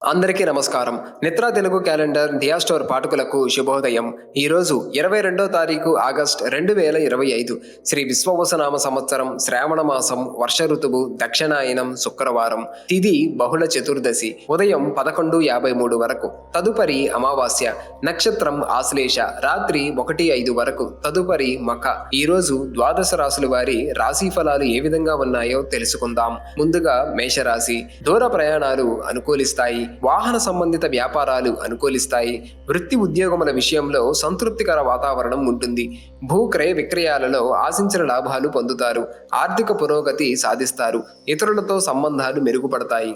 అందరికీ నమస్కారం. నిత్రా తెలుగు క్యాలెండర్ దియా స్టోర్ పాఠకులకు శుభోదయం. ఈరోజు 22వ తారీఖు ఆగస్ట్ 2025 శ్రీ విశ్వవసునామ సంవత్సరం శ్రావణ మాసం వర్ష ఋతువు దక్షిణాయనం శుక్రవారం. తిథి బహుళ చతుర్దశి ఉదయం 11:53 వరకు. తదుపరి అమావాస్య. నక్షత్రం ఆశ్లేష రాత్రి 1:05 వరకు. తదుపరి మఖ. ఈరోజు ద్వాదశ రాశుల వారి రాశి ఫలాలు ఏ విధంగా ఉన్నాయో తెలుసుకుందాం. ముందుగా మేషరాశి. దూర ప్రయాణాలు అనుకూలిస్తాయి. వాహన సంబంధిత వ్యాపారాలు అనుకూలిస్తాయి. వృత్తి ఉద్యోగముల విషయంలో సంతృప్తికర వాతావరణం ఉంటుంది. భూ క్రయ విక్రయాలలో ఆశించిన లాభాలు పొందుతారు. ఆర్థిక పురోగతి సాధిస్తారు. ఇతరులతో సంబంధాలు మెరుగుపడతాయి.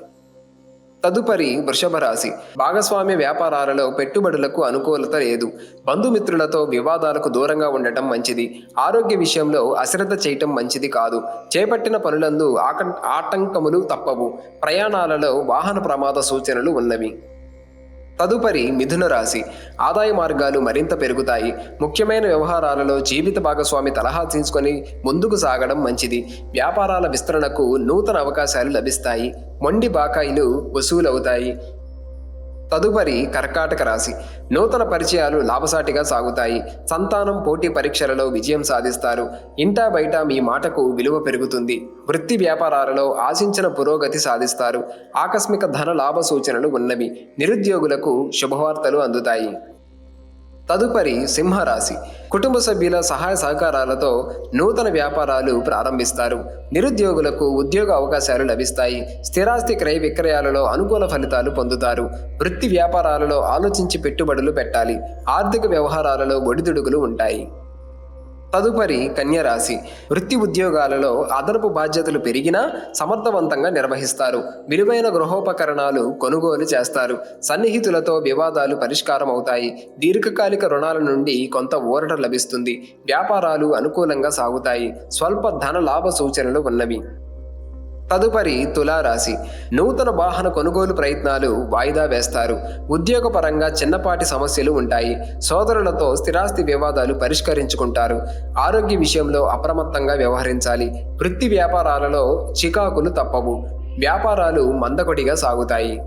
తదుపరి వృషభ రాశి. భాగస్వామ్య వ్యాపారాలలో పెట్టుబడులకు అనుకూలత లేదు. బంధుమిత్రులతో వివాదాలకు దూరంగా ఉండటం మంచిది. ఆరోగ్య విషయంలో అశ్రద్ధ చేయటం మంచిది కాదు. చేపట్టిన పనులందు ఆటంకములు తప్పవు. ప్రయాణాలలో వాహన ప్రమాద సూచనలు ఉన్నవి. తదుపరి మిథున రాశి. ఆదాయ మార్గాలు మరింత పెరుగుతాయి. ముఖ్యమైన వ్యవహారాలలో జీవిత భాగస్వామి సలహా తీసుకొని ముందుకు సాగడం మంచిది. వ్యాపారాల విస్తరణకు నూతన అవకాశాలు లభిస్తాయి. మొండి బాకాయిలు వసూలవుతాయి. తదుపరి కర్కాటక రాశి. నూతన పరిచయాలు లాభసాటిగా సాగుతాయి. సంతానం పోటీ పరీక్షలలో విజయం సాధిస్తారు. ఇంటా బయట మీ మాటకు విలువ పెరుగుతుంది. వృత్తి వ్యాపారాలలో ఆశించిన పురోగతి సాధిస్తారు. ఆకస్మిక ధన లాభ సూచనలు ఉన్నవి. నిరుద్యోగులకు శుభవార్తలు అందుతాయి. తదుపరి సింహరాశి. కుటుంబ సభ్యుల సహాయ సహకారాలతో నూతన వ్యాపారాలు ప్రారంభిస్తారు. నిరుద్యోగులకు ఉద్యోగ అవకాశాలు లభిస్తాయి. స్థిరాస్తి క్రయ విక్రయాలలో అనుకూల ఫలితాలు పొందుతారు. వృత్తి వ్యాపారాలలో ఆలోచించి పెట్టుబడులు పెట్టాలి. ఆర్థిక వ్యవహారాలలో ఒడిదుడుకులు ఉంటాయి. తదుపరి కన్యరాశి. వృత్తి ఉద్యోగాలలో అదనపు బాధ్యతలు పెరిగినా సమర్థవంతంగా నిర్వహిస్తారు. విలువైన గృహోపకరణాలు కొనుగోలు చేస్తారు. సన్నిహితులతో వివాదాలు పరిష్కారం అవుతాయి. దీర్ఘకాలిక రుణాల నుండి కొంత ఊరట లభిస్తుంది. వ్యాపారాలు అనుకూలంగా సాగుతాయి. స్వల్ప ధన లాభ సూచనలు ఉన్నవి. తదుపరి తులారాశి. నూతన వాహన కొనుగోలు ప్రయత్నాలు వాయిదా వేస్తారు. ఉద్యోగపరంగా చిన్నపాటి సమస్యలు ఉంటాయి. సోదరులతో స్థిరాస్తి వివాదాలు పరిష్కరించుకుంటారు. ఆరోగ్య విషయంలో అప్రమత్తంగా వ్యవహరించాలి. వృత్తి వ్యాపారాలలో చికాకులు తప్పవు. వ్యాపారాలు మందకొడిగా సాగుతాయి.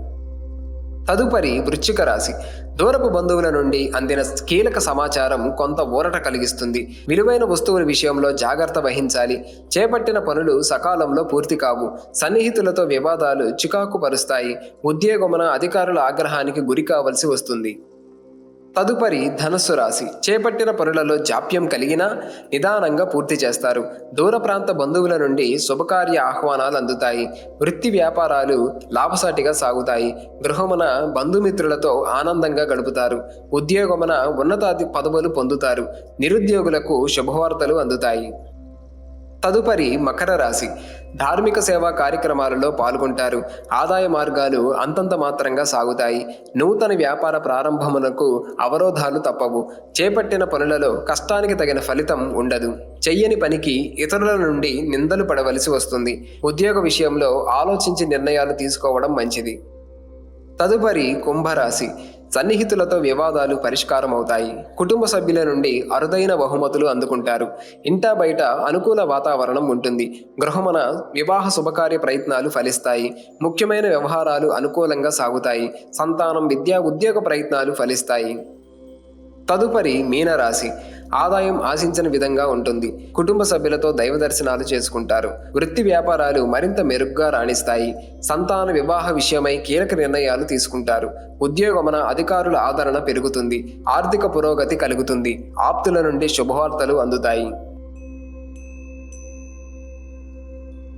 తదుపరి వృశ్చిక రాశి. దూరపు బంధువుల నుండి అందిన కీలక సమాచారం కొంత ఊరట కలిగిస్తుంది. విలువైన వస్తువుల విషయంలో జాగ్రత్త వహించాలి. చేపట్టిన పనులు సకాలంలో పూర్తి కావు. సన్నిహితులతో వివాదాలు చికాకు పరుస్తాయి. ఉద్యోగమున అధికారుల ఆగ్రహానికి గురి కావలసి వస్తుంది. తదుపరి ధనస్సు రాశి. చేపట్టిన పనులలో జాప్యం కలిగినా నిదానంగా పూర్తి చేస్తారు. దూర ప్రాంత బంధువుల నుండి శుభకార్య ఆహ్వానాలు అందుతాయి. వృత్తి వ్యాపారాలు లాభసాటిగా సాగుతాయి. గృహమున బంధుమిత్రులతో ఆనందంగా గడుపుతారు. ఉద్యోగమున ఉన్నతాది పదవులు పొందుతారు. నిరుద్యోగులకు శుభవార్తలు అందుతాయి. తదుపరి మకర రాశి. ధార్మిక సేవా కార్యక్రమాలలో పాల్గొంటారు. ఆదాయ మార్గాలు అంతంత మాత్రంగా సాగుతాయి. నూతన వ్యాపార ప్రారంభమునకు అవరోధాలు తప్పవు. చేపట్టిన పనులలో కష్టానికి తగిన ఫలితం ఉండదు. చెయ్యని పనికి ఇతరుల నుండి నిందలు పడవలసి వస్తుంది. ఉద్యోగ విషయంలో ఆలోచించి నిర్ణయాలు తీసుకోవడం మంచిది. తదుపరి కుంభరాశి. సన్నిహితులతో వివాదాలు పరిష్కారం అవుతాయి. కుటుంబ సభ్యుల నుండి అరుదైన బహుమతులు అందుకుంటారు. ఇంటా బయట అనుకూల వాతావరణం ఉంటుంది. గృహమున వివాహ శుభకార్య ప్రయత్నాలు ఫలిస్తాయి. ముఖ్యమైన వ్యవహారాలు అనుకూలంగా సాగుతాయి. సంతానం విద్యా ఉద్యోగ ప్రయత్నాలు ఫలిస్తాయి. తదుపరి మీనరాశి. ఆదాయం ఆశించిన విధంగా ఉంటుంది. కుటుంబ సభ్యులతో దైవ దర్శనాలు చేసుకుంటారు. వృత్తి వ్యాపారాలు మరింత మెరుగ్గా రాణిస్తాయి. సంతాన వివాహ విషయమై కీలక నిర్ణయాలు తీసుకుంటారు. ఉద్యోగమున అధికారుల ఆదరణ పెరుగుతుంది. ఆర్థిక పురోగతి కలుగుతుంది. ఆప్తుల నుండి శుభవార్తలు అందుతాయి.